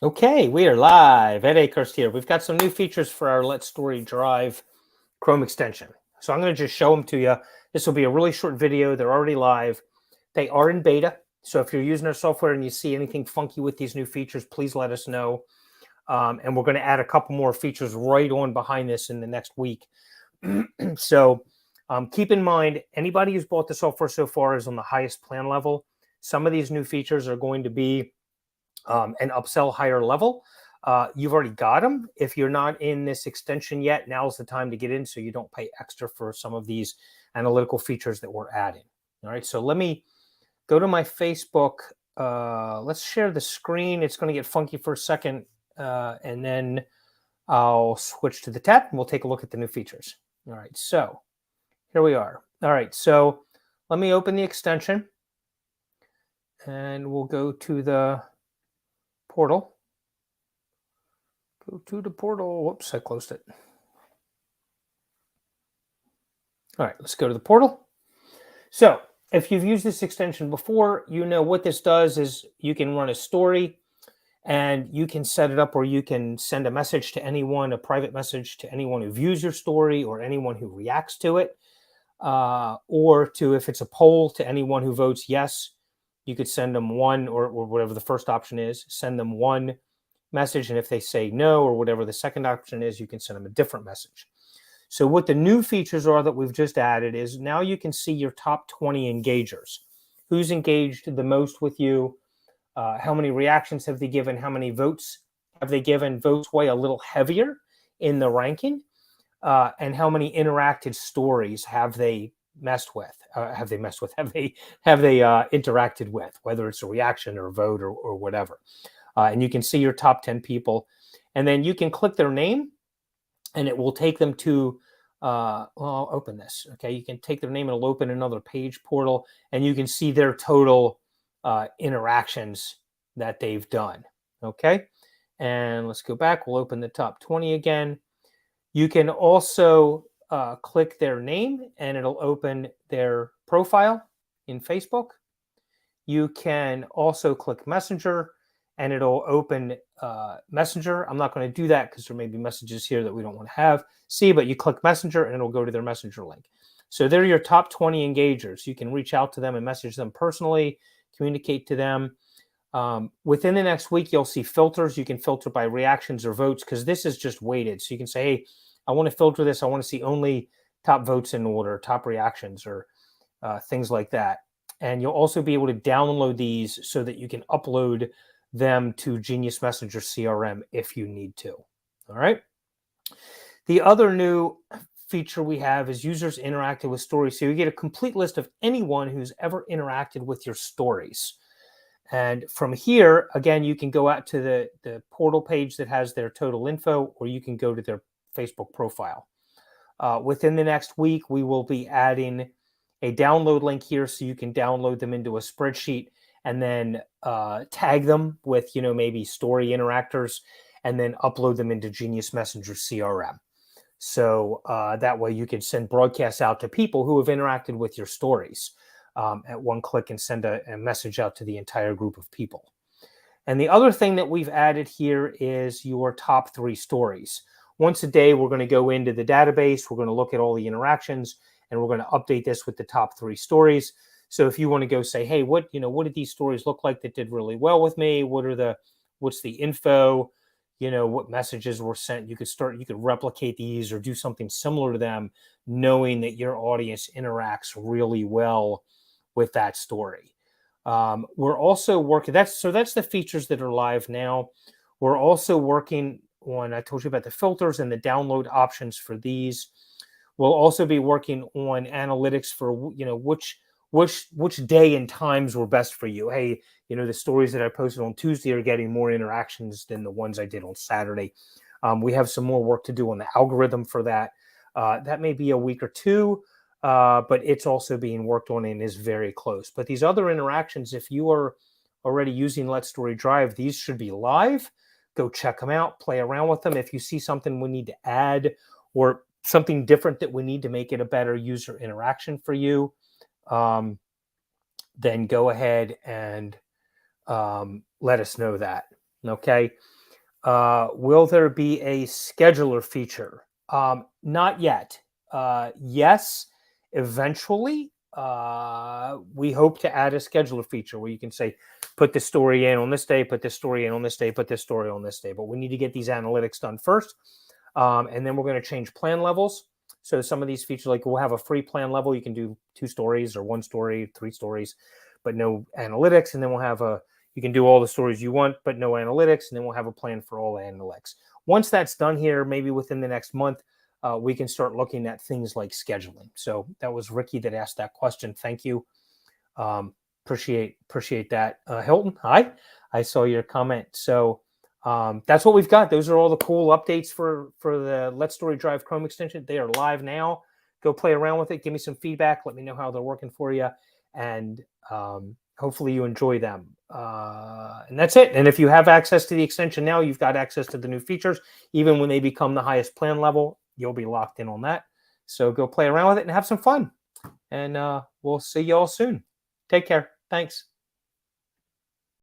Okay, we are live. Ed Akhurst here. We've got some new features for our LetStoryDrive Chrome extension. So I'm going to just show them to you. This will be a really short video. They're already live. They are in beta. So if you're using our software and you see anything funky with these new features, please let us know. And we're going to add a couple more features right on behind this in the next week. So keep in mind, anybody who's bought the software so far is on the highest plan level. Some of these new features are going to be and upsell higher level. You've already got them. If you're not in this extension yet, now's the time to get in so you don't pay extra for some of these analytical features that we're adding. All right, so let me go to my Facebook. Let's share the screen. It's going to get funky for a second, and then I'll switch to the tab and we'll take a look at the new features. All right, so here we are. All right, so let me open the extension and we'll go to the portal. Go to the portal. Whoops, I closed it. All right, let's go to the portal. So if you've used this extension before, you know what this does is you can run a story and you can set it up where you can send a message to anyone, a private message to anyone who views your story or anyone who reacts to it, or to, if it's a poll, to anyone who votes yes. You could send them one, or whatever the first option is, send them one message. And if they say no, or whatever the second option is, you can send them a different message. So what the new features are that we've just added is now you can see your top 20 engagers. Who's engaged the most with you? How many reactions have they given? How many votes have they given? Votes weigh a little heavier in the ranking. And how many interacted stories have they messed with? Have they interacted with? Whether it's a reaction or a vote or whatever. And you can see your top 10 people, and then you can click their name, and it will take them to. Well, I'll open this. Okay, you can take their name, and it'll open another page portal, and you can see their total interactions that they've done. Okay, and let's go back. We'll open the top 20 again. You can also click their name and it'll open their profile in Facebook. You can also click Messenger and it'll open Messenger. I'm not going to do that because there may be messages here that we don't want to see, but you click Messenger and it'll go to their Messenger link. So they're your top 20 engagers. You can reach out to them and message them personally, communicate to them. Within the next week, you'll see filters. You can filter by reactions or votes because this is just weighted. So you can say, hey, I want to filter this. I want to see only top votes in order, top reactions, or things like that. And you'll also be able to download these so that you can upload them to Genius Messenger CRM if you need to. All right. The other new feature we have is users interacted with stories. So you get a complete list of anyone who's ever interacted with your stories. And from here, again, you can go out to the portal page that has their total info, or you can go to their Facebook profile. Within the next week, we will be adding a download link here so you can download them into a spreadsheet and then tag them with, maybe story interactors and then upload them into Genius Messenger CRM. So that way you can send broadcasts out to people who have interacted with your stories at one click and send a message out to the entire group of people. And the other thing that we've added here is your top 3 stories. Once a day, we're going to go into the database. We're going to look at all the interactions, and we're going to update this with the top 3 stories. So if you want to go say, hey, what did these stories look like that did really well with me? What's the info? What messages were sent? You could replicate these or do something similar to them, knowing that your audience interacts really well with that story. We're also working, that's the features that are live now. We're also working on, I told you about the filters and the download options for these. We'll also be working on analytics for, which day and times were best for you. Hey, the stories that I posted on Tuesday are getting more interactions than the ones I did on Saturday. We have some more work to do on the algorithm for that. That may be a week or two, but it's also being worked on and is very close. But these other interactions, if you are already using LetStoryDrive, these should be live. Go check them out, play around with them. If you see something we need to add or something different that we need to make it a better user interaction for you, then go ahead and let us know that. Okay. Will there be a scheduler feature? Not yet. Yes, eventually. We hope to add a scheduler feature where you can say, put this story in on this day, put this story in on this day, put this story on this day. But we need to get these analytics done first. And then we're going to change plan levels. So some of these features, like we'll have a free plan level. You can do 2 stories or 1 story, 3 stories, but no analytics. And then we'll have you can do all the stories you want, but no analytics. And then we'll have a plan for all analytics. Once that's done here, maybe within the next month, we can start looking at things like scheduling. So that was Ricky that asked that question. Thank you. Appreciate that. Hilton, hi. I saw your comment. So that's what we've got. Those are all the cool updates for the LetStoryDrive Chrome extension. They are live now. Go play around with it. Give me some feedback. Let me know how they're working for you. And hopefully you enjoy them. And that's it. And if you have access to the extension now, you've got access to the new features. Even when they become the highest plan level, you'll be locked in on that. So go play around with it and have some fun. And we'll see you all soon. Take care. Thanks.